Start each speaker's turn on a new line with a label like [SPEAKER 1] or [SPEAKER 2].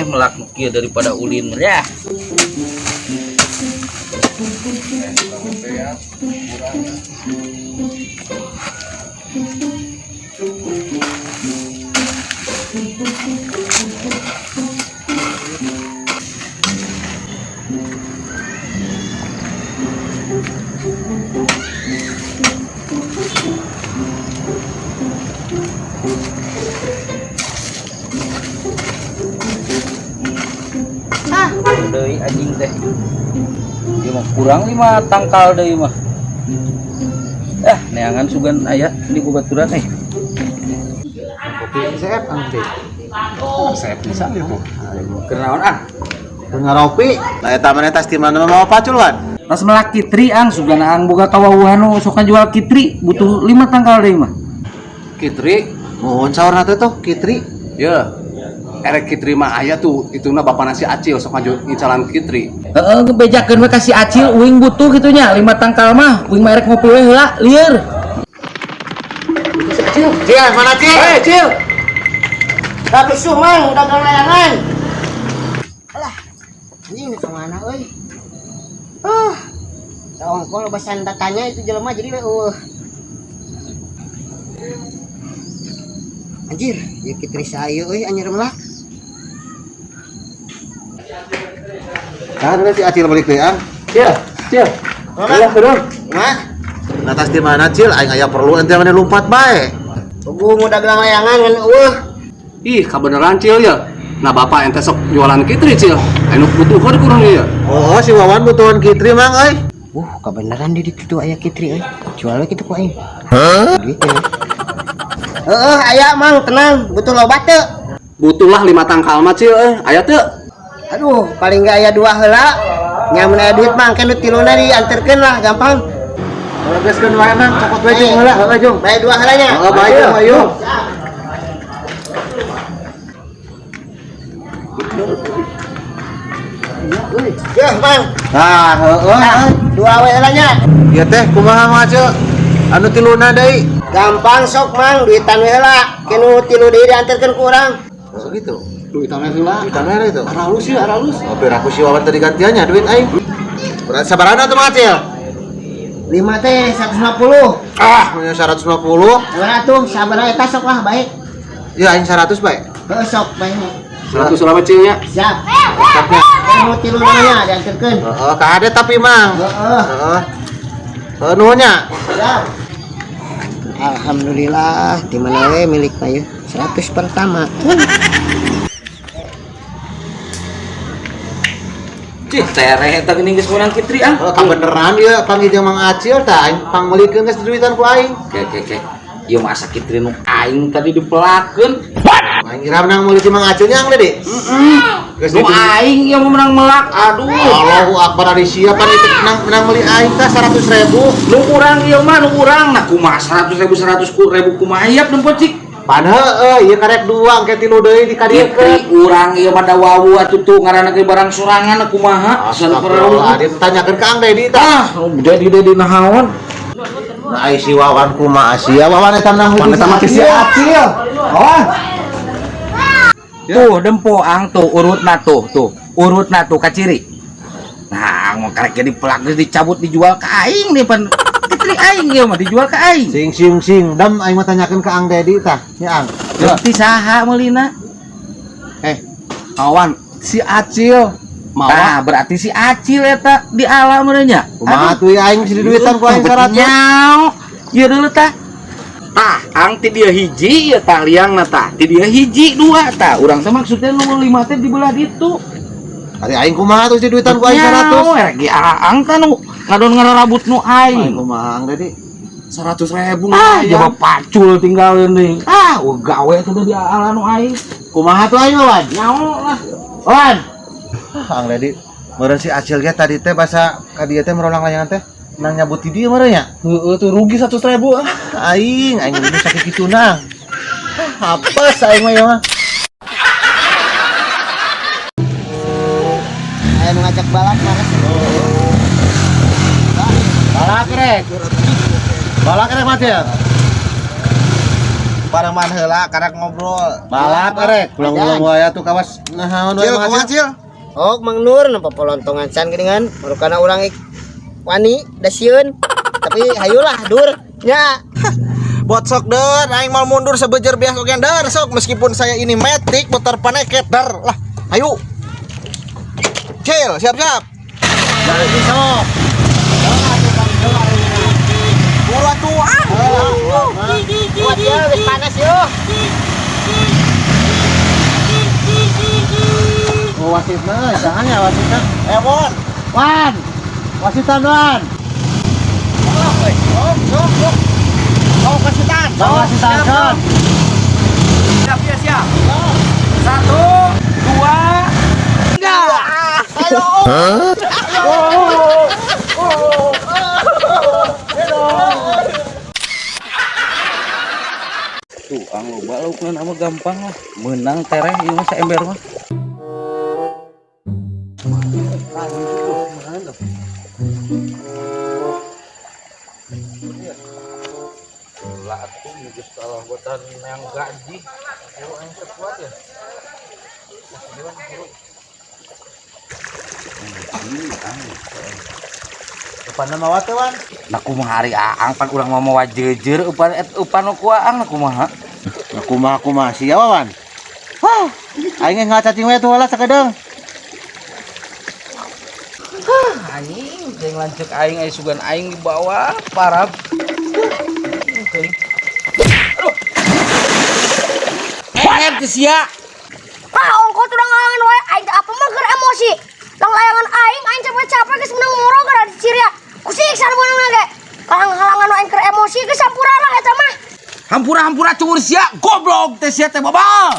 [SPEAKER 1] Melak kieu daripada ulin ya. Deui anjing teh. Ieu mah kurang 5 tangkal deui mah. Neangan sugan aya di babaturan
[SPEAKER 2] Kopi seep ante. Seep bisa itu.
[SPEAKER 1] Keur naon
[SPEAKER 2] Ngaropi. Lah eta mah tas ti mana mau paculuan.
[SPEAKER 1] Tas melak kitri sugan boga kawawuhan nu sok jual kitri butuh 5 tangkal deui mah.
[SPEAKER 2] Kitri, mohon saurna teh tuh Kitri.
[SPEAKER 3] Ya, erek Kitri mah aya tuh, ituna bapak nasi acil sok maju ngicalan Kitri.
[SPEAKER 1] Bejakeun we kasih acil uing butuh gitunya 5 tangkal mah, uing mah erek ngopi we heula lieur.
[SPEAKER 2] Cil, mana Cil?
[SPEAKER 3] Cil.
[SPEAKER 4] Tapi sumang udah layangan. Alah, ini kemana euy? Kalau bahasan datanya itu jelema jadi anjir, ya kitri saya euy anjir melak.
[SPEAKER 2] Kan si Acil balik teh
[SPEAKER 3] Cil.
[SPEAKER 2] Mana turun? Nah, tas di mana Cil? Aing aya perlu ente mana lompat bae.
[SPEAKER 4] Gue udah gelang layangan kan
[SPEAKER 3] Ih, kabeneran Cil ya. Nah, bapak ente sok jualan Kitri Cil. Anu butuh kok kurang ya.
[SPEAKER 2] Oh, si Wawan butuhan Kitri mang euy.
[SPEAKER 4] Kebenaran di kitu aya kitri euy. Jual we kitu ku aing. Duit teh. Aya mang tenang, butuh loba teu.
[SPEAKER 3] Butuhlah 5 tangkal mah Cil aya teu.
[SPEAKER 4] Aduh, paling enggak aya 2 heula. Nyamun aya duit mang kan tiluna dianterkeun lah gampang.
[SPEAKER 2] Kalau geuskeun wae mang cokot wae jeung heula, heula jeung.
[SPEAKER 4] Bae 2 heulanya.
[SPEAKER 2] Heeh, bae jeung ayo.
[SPEAKER 4] Ya, Mang.
[SPEAKER 2] Nah, heeh.
[SPEAKER 4] 2 we heulanya.
[SPEAKER 2] Ieu teh kumaha mah Cil? Anu tiluna deui.
[SPEAKER 4] Gampang sok Mang, duitan we heula. Kenu tilu deui dianterkeun ku urang.
[SPEAKER 2] Oh gitu.
[SPEAKER 3] Duitannya heula.
[SPEAKER 2] Duitannya itu.
[SPEAKER 3] Halus ya, halus.
[SPEAKER 2] Oh, biar aku si Wawan tadi gantiannya duit aing. Berat sabarana tuh Mang Cil?
[SPEAKER 4] 5 teh 150.
[SPEAKER 2] Punya 150.
[SPEAKER 4] Urang tuh sabaraha eta sok lah baik.
[SPEAKER 2] Ya aing 100 bae.
[SPEAKER 4] Heuh sok baik.
[SPEAKER 3] 100 selama Cilnya.
[SPEAKER 4] Siap.
[SPEAKER 2] Tetapnya.
[SPEAKER 4] Kenu tilu namanya dianterkeun.
[SPEAKER 2] Heeh, kade tapi Mang.
[SPEAKER 4] Heeh.
[SPEAKER 2] Heeh. Nuhunnya.
[SPEAKER 4] Siap. Alhamdulillah, di mana we milik payu 100 pertama.
[SPEAKER 1] Cih, tereh eta geuning geus meunang kitri
[SPEAKER 2] Beneran ieu panggil jeung Mang Acil tah aing pangmelikeun geus duitan ku aing.
[SPEAKER 1] Ke. Ieu mah asa kitri nu aing tadi dipelakeun.
[SPEAKER 2] Aing kira menang meuli si Mang Acil nya Dedi. Geus
[SPEAKER 1] Nu aing ieu mah menang melak. Aduh.
[SPEAKER 2] Allahu Akbar ari sia pan itu menang meuli aing tah 100.000.
[SPEAKER 1] Nu urang ieu mah nu urang. Nah kumaha 100.000 kumaha hayap nempot cik.
[SPEAKER 2] Pan heueuh ieu karek 2 engke 3 deui dikadiekeun.
[SPEAKER 1] Kitri urang ieu mah da wawu atuh tuh ngaranna ge barang sorangan kumaha.
[SPEAKER 2] Astagfirullahaladzim tanyakeun ka Ang Dedi tah.
[SPEAKER 1] Jadi nahaon.
[SPEAKER 2] Nah ai si Wawan kumaha sia Wawan eta menang
[SPEAKER 3] Pan eta mah si Acil.
[SPEAKER 2] Wawan.
[SPEAKER 1] Tuh dempoang tuh urutna tuh urutna tuh kaciri. Nah mau karek jadi pelak geus dicabut dijual ka aing nih pan kitri aing ieu mah dijual ka aing.
[SPEAKER 2] Sing dam aing mah tanyakeun ka Ang Dedi tah nya Ang.
[SPEAKER 1] Berarti saha meulina? Awan si Acil. Nah, berarti si Acil eta di alam nya.
[SPEAKER 2] Kumaha tuh aing si duitan ku aing 100.
[SPEAKER 1] Nyao. Ieu deuleu tah. Tah, ang ti dia hiji ya tah liangna tah. Ti dia hiji 2 tah. Urang teh maksudnya nomor 5 teh dibelah ditu.
[SPEAKER 2] Ari aing kumaha tuh si duitan ku aing 100.
[SPEAKER 1] Erek ge aang tah nu ngadon rambut nu
[SPEAKER 2] Aing
[SPEAKER 1] aing.
[SPEAKER 2] kumaha Ang Dedi?
[SPEAKER 3] 100.000
[SPEAKER 1] Jaba pacul tinggal ini. Gawe tuh di ala nu aing.
[SPEAKER 2] Kumaha tuh aing Wawan?
[SPEAKER 1] Nyao lah.
[SPEAKER 2] Wawan. Ang Dedi, meureun si Acil ge tadi teh basa ka dieu teh merolang layangan teh nang nyabut di dieu meureun nya.
[SPEAKER 3] Heeh tuh rugi 100.000
[SPEAKER 2] Aing udah sakit kitu nang. Apes aing mah ya mah.
[SPEAKER 4] Aya nu ngajak balak mana?
[SPEAKER 2] Balak rek. Balak rek mah teh. pareman heula karek ngobrol. Balap arek, pulang-pulang wae tuh kawas nahaon wae Mang Acil.
[SPEAKER 4] Oh, Mang Nur nampak pelontongan can geuningan, marukana urang wani da sieun. Tapi hayulah dur nya.
[SPEAKER 2] Bot sok der, aing mau mundur sebejer biasa oge der sok meskipun saya ini metik motor paneket der. Lah, ayo. Cil, siap-siap. Jadi sok. Buru atuh.
[SPEAKER 4] Kuat ya, wis panas yo.
[SPEAKER 2] Oh, wasitna, jangan ya wasitna. Mon. Wan. Wasitan Wan. Sok. Oh, wasitan. Wasitan kan.
[SPEAKER 1] Siap ya, siap. 1, 2, 3.
[SPEAKER 2] Ayo.
[SPEAKER 1] Tuh, ang loba laukna nama gampang lah. Menang tereh ieu mah saember mah. Lah atuh geus salah buatan yang gaji. Ayo aing sekuat ya.
[SPEAKER 2] Upan nama wa teh Wan?
[SPEAKER 1] Nah kumaha hari aang pan urang mah mawa jejer upan ku aang nah kumaha.
[SPEAKER 2] Kumaha sia Wan. Wah, aing ngacacing we tuh heula sakedeung.
[SPEAKER 1] Anjing jeung lanceuk aing aya sugan aing di bawah parab. Teuing. Aduh. Teu sia.
[SPEAKER 5] Ah, ongkot udah ngalangan wae aing apa mah keur emosi. Lang layangan aing capek-capek geus menang moro gara diciria. Kusik sareng ge. Halang-halangan aing keur emosi geus sampurna lah eta mah.
[SPEAKER 1] Hampura-hampura cungur sia goblok teh sia teh babal.